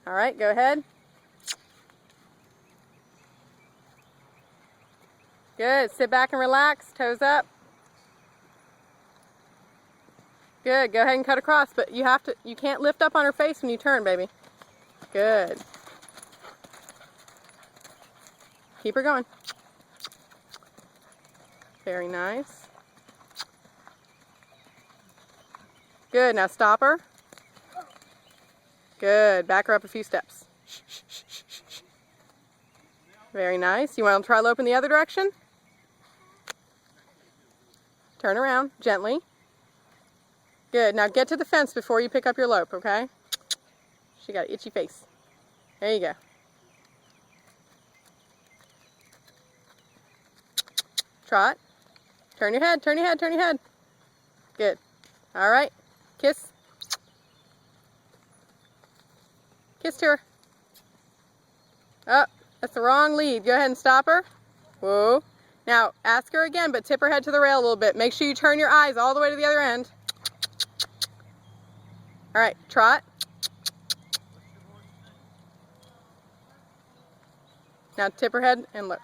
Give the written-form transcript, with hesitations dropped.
All right, go ahead. Good. Sit back and relax. Toes up. Good. Go ahead and cut across, but you can't lift up on her face when you turn, baby. Good. Keep her going. Very nice. Good. Now stop her. Good. Back her up a few steps. Shh, shh, shh, shh, shh. Very nice. You want to try loping the other direction? Turn around gently. Good. Now get to the fence before you pick up your lope, okay? She got an itchy face. There you go. Trot. Turn your head, turn your head, turn your head. Good. All right. Kiss. Kiss to her. Oh, that's the wrong lead. Go ahead and stop her. Whoa. Now, ask her again, but tip her head to the rail a little bit. Make sure you turn your eyes all the way to the other end. All right, trot. Now tip her head and look.